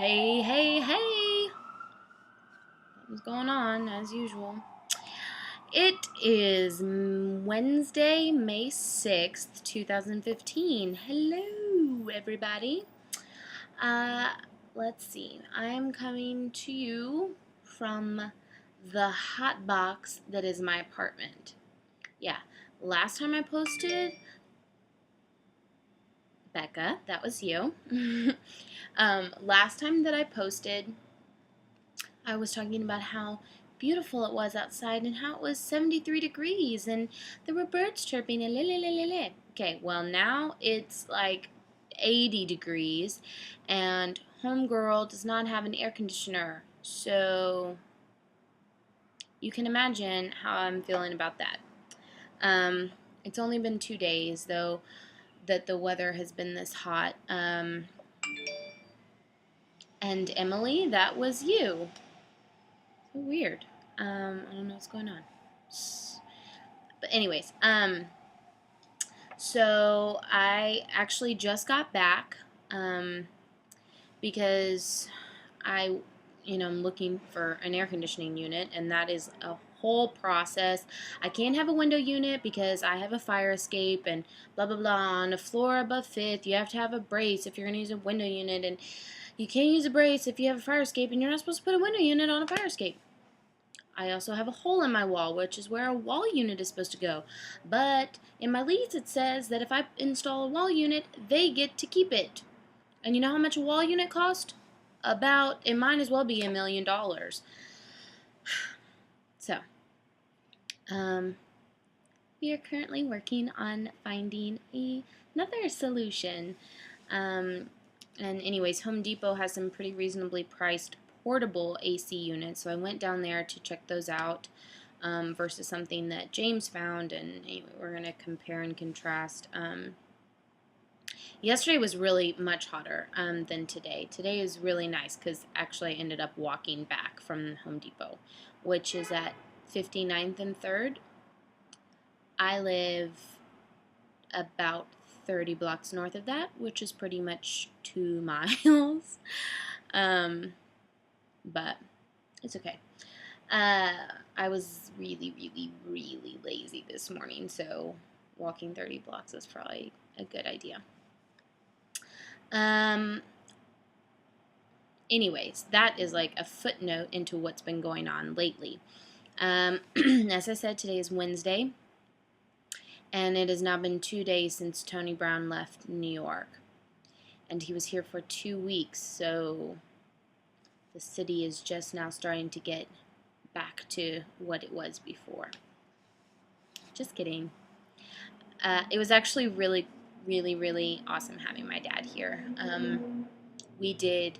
Hey, hey, hey! What's going on, as usual? It is Wednesday, May 6th, 2015. Hello, everybody. Uh, let's see. I'm coming to you from the hot box that is my apartment. Yeah, last time I posted, Becca, that was you. Last time that I posted, I was talking about how beautiful it was outside and how it was 73 degrees and there were birds chirping and la. Okay, well now it's like 80 degrees and homegirl does not have an air conditioner. So you can imagine how I'm feeling about that. It's only been 2 days though that the weather has been this hot. And Emily, that was you. So weird. I don't know what's going on. But anyways, so I actually just got back, because I'm looking for an air conditioning unit, and that is a whole process. I can't have a window unit because I have a fire escape and blah blah blah. On a floor above fifth, you have to have a brace if you're going to use a window unit, and you can't use a brace if you have a fire escape, and you're not supposed to put a window unit on a fire escape. I also have a hole in my wall, which is where a wall unit is supposed to go. But in my lease, it says that if I install a wall unit, they get to keep it. And you know how much a wall unit cost? It might as well be $1,000,000. So, we are currently working on finding another solution. And anyways, Home Depot has some pretty reasonably priced portable AC units, so I went down there to check those out, versus something that James found, and anyway, we're going to compare and contrast. Yesterday was really much hotter than today. Today is really nice because actually I ended up walking back from Home Depot, which is at 59th and 3rd. I live about 30 blocks north of that, which is pretty much 2 miles. But it's okay. I was really, really, really lazy this morning, so walking 30 blocks is probably a good idea. Anyways, that is like a footnote into what's been going on lately. As I said, today is Wednesday, and it has now been 2 days since Tony Brown left New York. And he was here for 2 weeks, so the city is just now starting to get back to what it was before. Just kidding. It was actually really, really, really awesome having my dad here. We did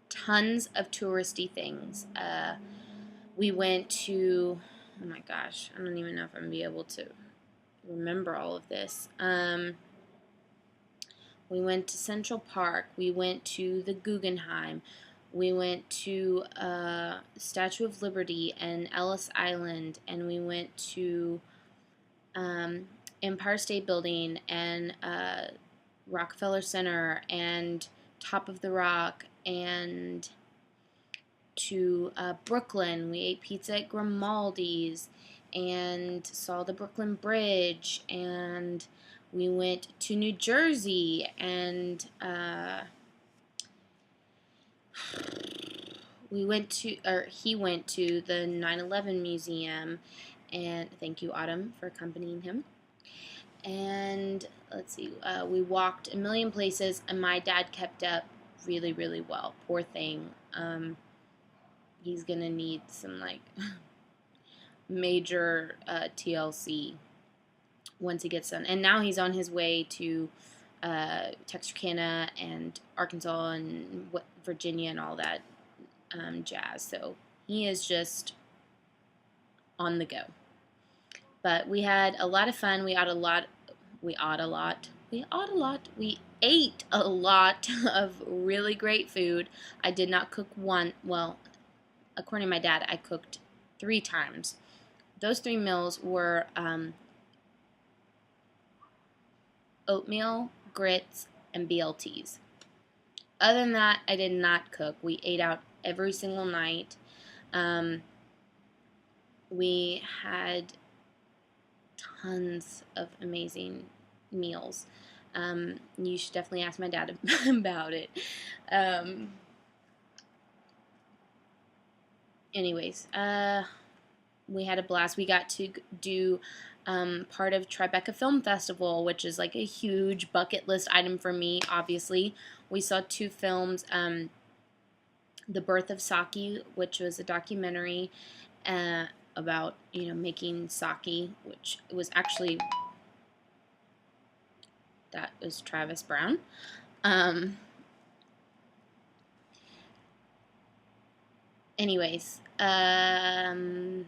tons of touristy things. We went to, oh my gosh, I don't even know if I'm going to be able to remember all of this. We went to Central Park. We went to the Guggenheim. We went to Statue of Liberty and Ellis Island, and we went to Empire State Building and Rockefeller Center and Top of the Rock and to Brooklyn. We ate pizza at Grimaldi's and saw the Brooklyn Bridge, and we went to New Jersey, and he went to the 9/11 museum, and thank you, Autumn, for accompanying him. And let's see, we walked a million places, and my dad kept up really, really well. Poor thing. He's gonna need some like major TLC once he gets done. And now he's on his way to Texarkana and Arkansas and Virginia and all that jazz. So he is just on the go. But we had a lot of fun. We ate a lot of really great food. I did not cook one. Well, according to my dad, I cooked 3 times. Those 3 meals were oatmeal, grits, and BLTs. Other than that, I did not cook. We ate out every single night. Um, we had tons of amazing meals. You should definitely ask my dad about it. Um, anyways, we had a blast. We got to do part of Tribeca Film Festival, which is like a huge bucket list item for me, obviously. We saw 2 films. The Birth of Sake, which was a documentary about, making sake, which was actually, that was Travis Brown. Um, anyways, oh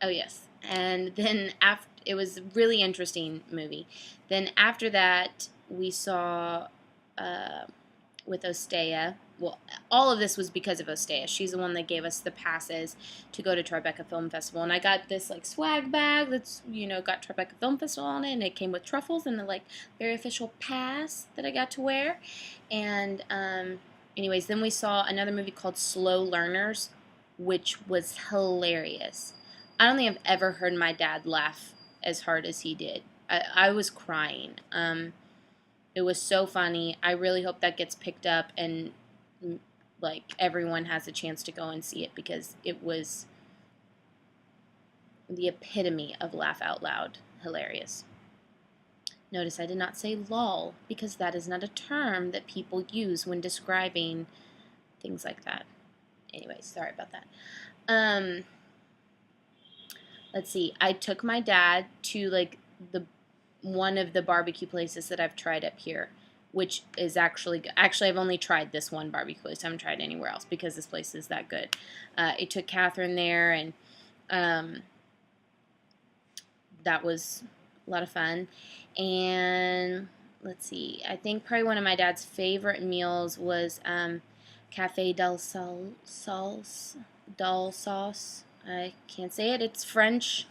yes, and then after, it was a really interesting movie. Then after that, we saw uh, with Ostea. Well, all of this was because of Ostea. She's the one that gave us the passes to go to Tribeca Film Festival, and I got this like swag bag that's got Tribeca Film Festival on it, and it came with truffles and the like very official pass that I got to wear. And anyways, then we saw another movie called Slow Learners, which was hilarious. I don't think I've ever heard my dad laugh as hard as he did. I was crying. It was so funny. I really hope that gets picked up and like everyone has a chance to go and see it, because it was the epitome of laugh out loud hilarious. Notice I did not say lol, because that is not a term that people use when describing things like that. Anyways, sorry about that. Let's see. I took my dad to like the one of the barbecue places that I've tried up here, which is actually I've only tried this one barbecue place. I haven't tried anywhere else because this place is that good. I took Catherine there, and that was a lot of fun. And let's see. I think probably one of my dad's favorite meals was Cafe del Sauce. I can't say it. It's French.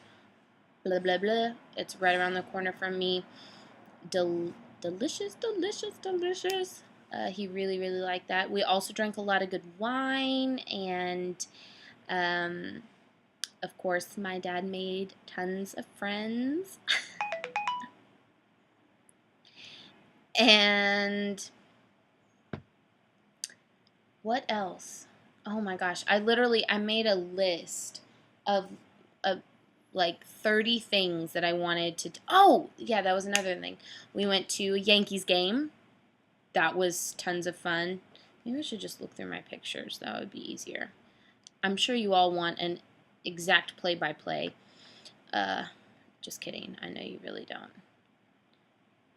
Blah, blah, blah. It's right around the corner from me. Delicious, delicious, delicious. He really, really liked that. We also drank a lot of good wine, and of course, my dad made tons of friends. And what else? Oh my gosh, I made a list of like 30 things that I wanted to. Oh, yeah, that was another thing. We went to a Yankees game. That was tons of fun. Maybe I should just look through my pictures. That would be easier. I'm sure you all want an exact play-by-play. Just kidding. I know you really don't.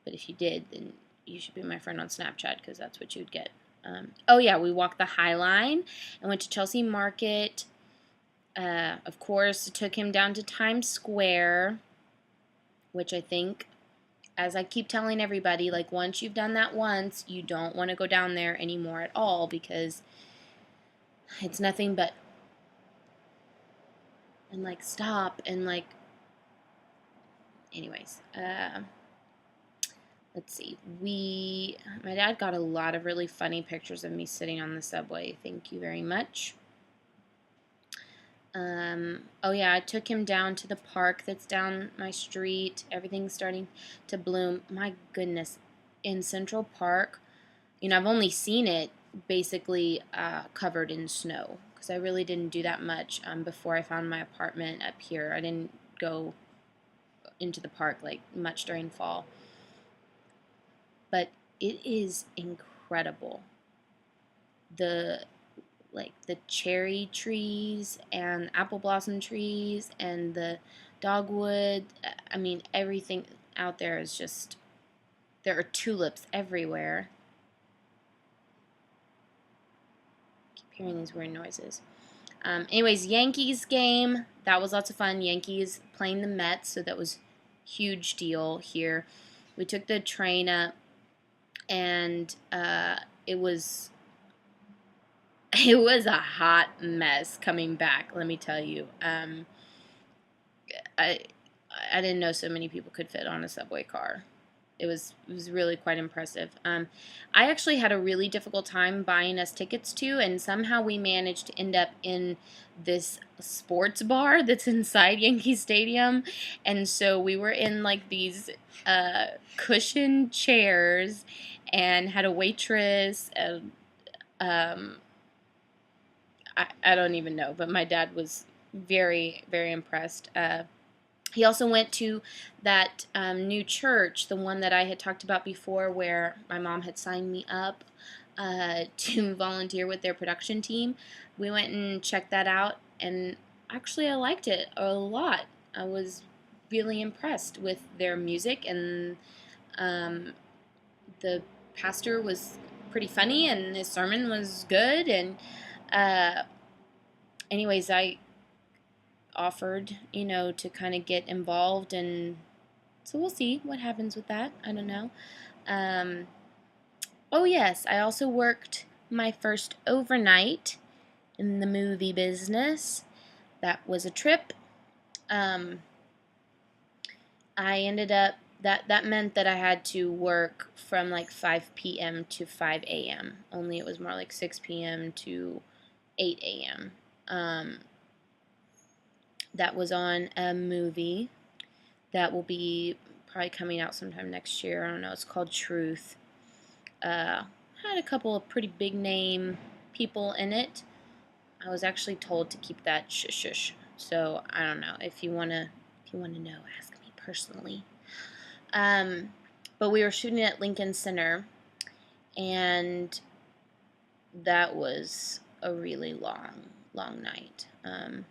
But if you did, then you should be my friend on Snapchat, because that's what you'd get. Oh yeah, we walked the High Line and went to Chelsea Market. Of course, it took him down to Times Square, which I think, as I keep telling everybody, like once you've done that once, you don't want to go down there anymore at all, because it's nothing but, and like stop and like, anyways, let's see. My dad got a lot of really funny pictures of me sitting on the subway. Thank you very much. Oh yeah, I took him down to the park that's down my street. Everything's starting to bloom. My goodness, in Central Park, I've only seen it basically covered in snow, because I really didn't do that much before I found my apartment up here. I didn't go into the park like much during fall. But it is incredible. The cherry trees and apple blossom trees and the dogwood. I mean, everything out there is just, there are tulips everywhere. Keep hearing these weird noises. Anyways, Yankees game. That was lots of fun. Yankees playing the Mets, so that was huge deal here. We took the train up, and it was a hot mess coming back, let me tell you. I didn't know so many people could fit on a subway car. it was really quite impressive. I actually had a really difficult time buying us tickets to, and somehow we managed to end up in this sports bar that's inside Yankee Stadium, and so we were in like these cushioned chairs, and had a waitress. Um, I don't even know, but my dad was very, very impressed. He also went to that new church, the one that I had talked about before, where my mom had signed me up to volunteer with their production team. We went and checked that out, and actually I liked it a lot. I was really impressed with their music, and um, the pastor was pretty funny, and his sermon was good, and uh, anyways, I offered, to kind of get involved, and so we'll see what happens with that. I don't know. Um, oh, yes, I also worked my first overnight in the movie business. That was a trip. Um, I ended up, that meant that I had to work from like 5 p.m. to 5 a.m., only it was more like 6 p.m. to 8 a.m. That was on a movie that will be probably coming out sometime next year. I don't know. It's called Truth. Had a couple of pretty big name people in it. I was actually told to keep that shush shush. So I don't know. If you wanna know, ask me personally. But we were shooting at Lincoln Center, and that was a really long night.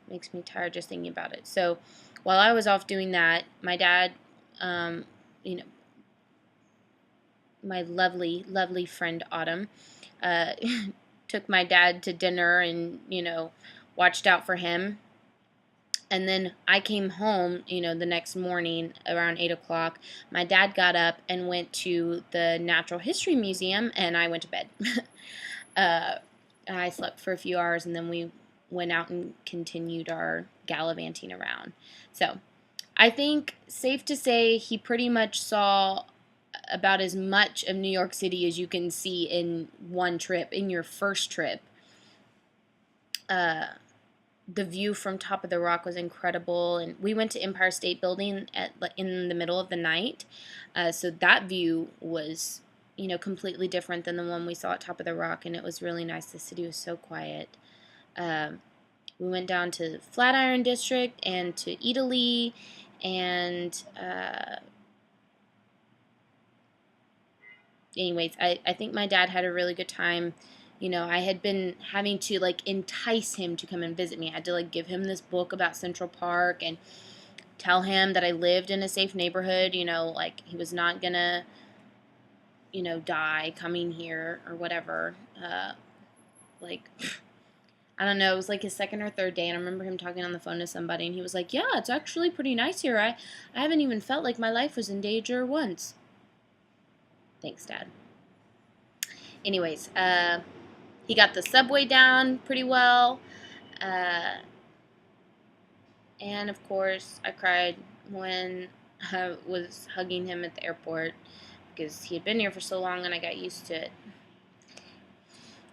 Makes me tired just thinking about it. So while I was off doing that, my dad, um, you know, my lovely friend Autumn, uh, took my dad to dinner and, watched out for him. And then I came home, the next morning around 8 o'clock. My dad got up and went to the Natural History Museum, and I went to bed. I slept for a few hours, and then we went out and continued our gallivanting around. So I think safe to say he pretty much saw about as much of New York City as you can see in one trip, in your first trip. The view from Top of the Rock was incredible, and we went to Empire State Building in the middle of the night, so that view was, completely different than the one we saw at Top of the Rock, and it was really nice. The city was so quiet. We went down to Flatiron District and to Italy, and anyways, I think my dad had a really good time. I had been having to entice him to come and visit me. I had to give him this book about Central Park and tell him that I lived in a safe neighborhood. He was not gonna, die coming here or whatever. I don't know. It was like his second or third day, and I remember him talking on the phone to somebody, and he was like, "Yeah, it's actually pretty nice here. I haven't even felt like my life was in danger once." Thanks, Dad. Anyways, he got the subway down pretty well. Uh, and of course, I cried when I was hugging him at the airport because he had been here for so long and I got used to it.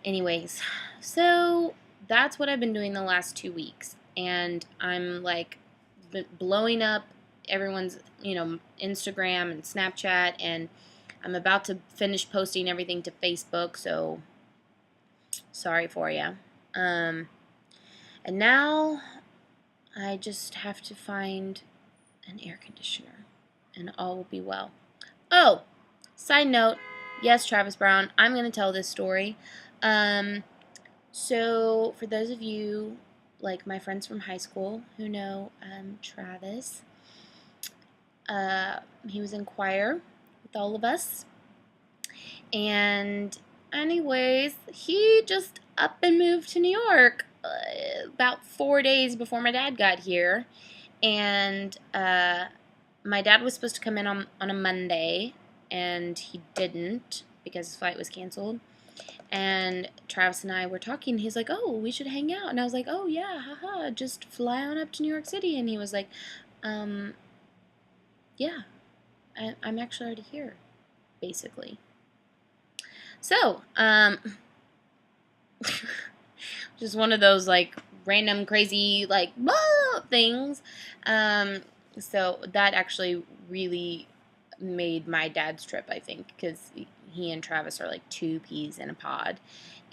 Anyways, so that's what I've been doing the last 2 weeks. And I'm blowing up everyone's, Instagram and Snapchat, and I'm about to finish posting everything to Facebook, so sorry for you. And now I just have to find an air conditioner, and all will be well. Oh, side note, yes, Travis Brown, I'm going to tell this story. So for those of you, like my friends from high school who know Travis, he was in choir with all of us. And anyways, he just up and moved to New York about 4 days before my dad got here. And my dad was supposed to come in on a Monday, and he didn't because his flight was canceled. And Travis and I were talking. He's like, "Oh, we should hang out." And I was like, "Oh, yeah, haha, just fly on up to New York City." And he was like, "Yeah, I'm actually already here." basically. So, just one of those, like, random, crazy, like, things. So that actually really made my dad's trip, I think, because he and Travis are like two peas in a pod.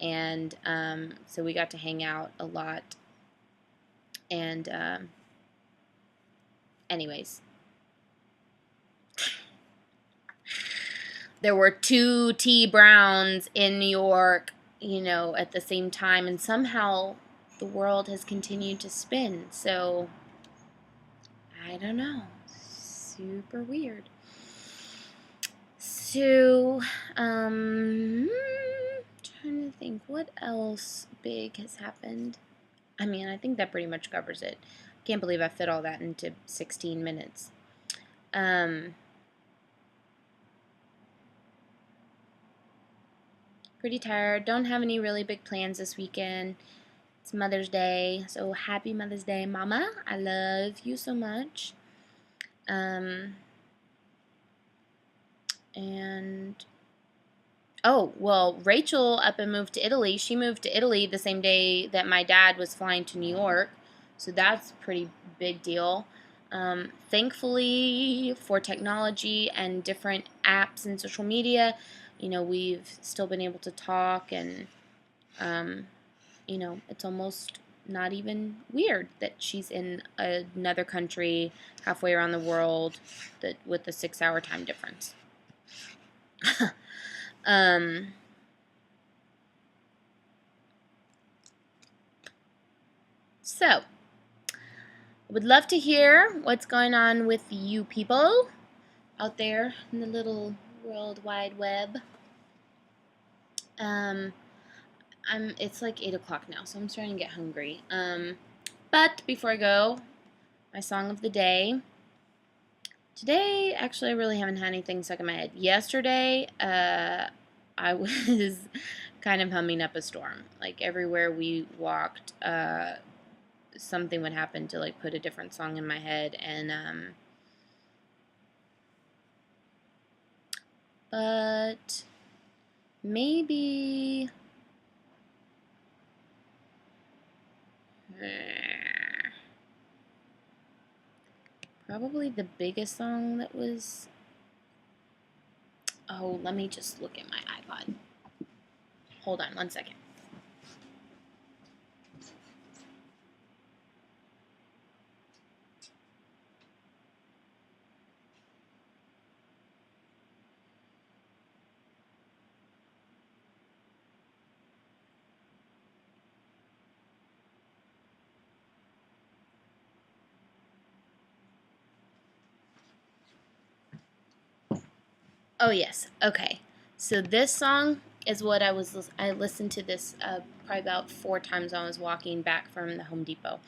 And so we got to hang out a lot. And anyways, there were two T Browns in New York, at the same time, and somehow the world has continued to spin. So I don't know. Super weird. So, trying to think what else big has happened. I mean, I think that pretty much covers it. Can't believe I fit all that into 16 minutes. Pretty tired. Don't have any really big plans this weekend. It's Mother's Day, so happy Mother's Day, Mama. I love you so much. Oh, well, Rachel up and moved to Italy. She moved to Italy the same day that my dad was flying to New York, so that's a pretty big deal. Thankfully for technology and different apps and social media, we've still been able to talk, and, it's almost not even weird that she's in another country halfway around the world with a 6-hour time difference. So, I would love to hear what's going on with you people out there in the little World Wide Web. It's like 8 o'clock now, so I'm starting to get hungry. But before I go, my song of the day. Today, actually, I really haven't had anything stuck in my head. Yesterday, I was kind of humming up a storm. Like, everywhere we walked, something would happen to, like, put a different song in my head. And, but maybe... Probably the biggest song that was... Oh, let me just look at my iPod. Hold on 1 second. Oh, yes. Okay. So this song is what I listened to this probably about 4 times when I was walking back from the Home Depot.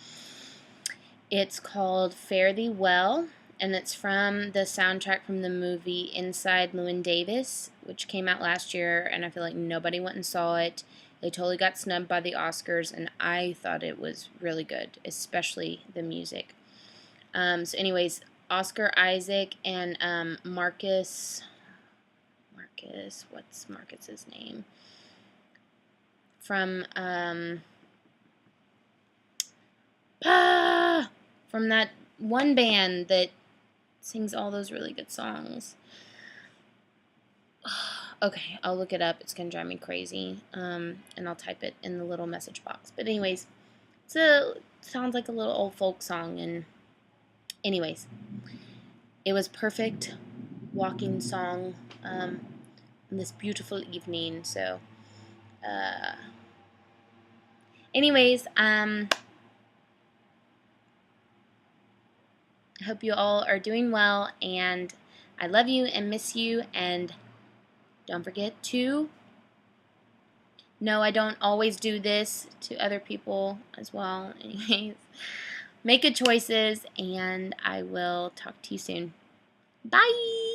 It's called Fare Thee Well, and it's from the soundtrack from the movie Inside Llewyn Davis, which came out last year, and I feel like nobody went and saw it. They totally got snubbed by the Oscars, and I thought it was really good, especially the music. So anyways, Oscar Isaac and Marcus, what's Marcus's name? From that one band that sings all those really good songs. Okay, I'll look it up. It's gonna drive me crazy. And I'll type it in the little message box. But anyways, sounds like a little old folk song. And anyways, it was perfect walking song on this beautiful evening. So, anyways, I hope you all are doing well, and I love you and miss you, and don't forget to... No, I don't always do this to other people as well. Anyways, make good choices, and I will talk to you soon. Bye!